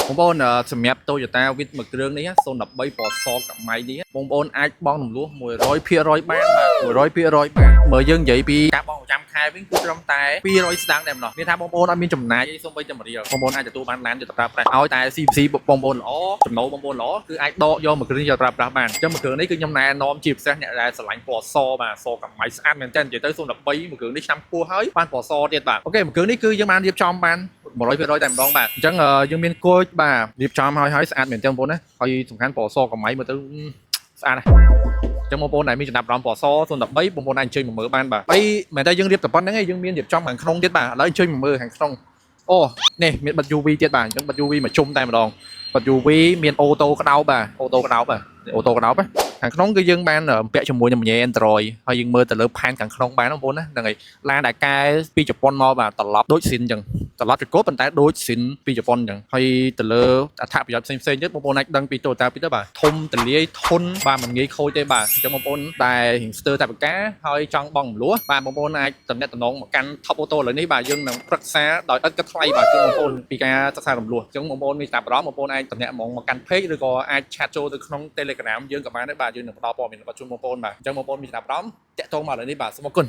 បងប្អូនសម្រាប់ Toyota Wish មួយគ្រឿងនេះ013ពណ៌សកម៉ៃនេះបងប្អូនអាចបង់រំលោះ 100% បានបាទ 100% បាទបើយើងនិយាយពីការបង់ប្រចាំខែវិញគឺត្រឹមតែ200ស្តង់តែម្ដងមានថាបងប្អូនអត់មានចំណាយអីសូម្បីតែ1រៀលបងប្អូនអាចទទួលបានឡានយកទៅប្រើប្រាស់ឲ្យតែ CVC បងប្អូនល្អចំណូលបងប្អូនល្អគឺអាចដកយកមួយគ្រឿងយកប្រើប្រាស់បានអញ្ចឹងមួយគ្រឿងនេះគឺខ្ញុំណែនាំជាពិសេសអ្នកដែលស្រឡាញ់ពណ៌សបាទសកម៉ៃស្អាតមែនតើនិយាយទៅ013មួយគ្រឿងនេះឆ្នាំខ្ពស់ហើយបានពណ៌សទៀតបាទអូខេមួយគ្រឿងនេះគឺយើងបានរៀបចំបាន100% តែម្ដងបាទអញ្ចឹងយើងមានគោចបាទរៀបចំហើយស្អាតមែនទេបងប្អូនណាហើយសំខាន់ពណ៌សកំៃមើលទៅស្អាតណាស់អញ្ចឹងបងប្អូនដែលមានចំណាប់អារម្មណ៍ពណ៌ស013បងប្អូនអាចអញ្ជើញមកមើលបានបាទហើយមែនតើយើងរៀបតែប៉ុណ្្នឹងឯងយើងមានរៀបចំខាងក្នុងទៀតបាទឥឡូវអញ្ជើញមកមើលខាងក្នុងអូនេះមានបិទ UV ទៀតបាទអញ្ចឹងបិទ UV មកជុំតែម្ដងបិទ UV មានអូតូក្តោបបាទអូតូក្តោបខាងក្នុងគឺយើងបានពាក់ជាមួយនឹងញ៉េ Android ហើយយើងមើលទៅលើផែនខាងក្នុងបានបងប្អូនណាហ្នឹងហើយឡានដែលកែពីជប៉ុនមកបាទត្រឡប់ដូចស៊ីនអញ្ចឹងត្រឡប់ពីកូដប៉ុន្តែដូចស៊ីនពីជប៉ុនអញ្ចឹងហើយទៅលើអត្ថប្រយោជន៍ផ្សេងៗទៀតបងប្អូនអាចដឹងពី Toyota ពីទៅបាទធំទលាយធន់បាទមិនងាយខូចទេបាទអញ្ចឹងបងប្អូនតែរៀងស្ទើរតែបកាហើយចង់បង់រំលោះបាទបងប្អូនអាចតំណែងមកកាន់ Top Auto ឥឡូវនេះបាទយើងនឹងប្រឹក្សាដោយឥតគិតថ្លៃបាទគឺបងប្អូនពីការសិក្សារំលោះអញ្ចឹងបងប្អូនមានតាមអារម្មណ៍បងប្អូនអាចតំណែងមកកាន់ Page ឬក៏អាច chat ចូលទៅក្នុង Telegram យើងក៏បានដែរបាទយើងនឹងផ្ដល់ព័ត៌មានរបស់ជូនបងប្អូនបាទអញ្ចឹងបងប្អូនមានតាមអារម្មណ៍តាក់ទងមកឥឡូវនេះបាទសូមអរគុណ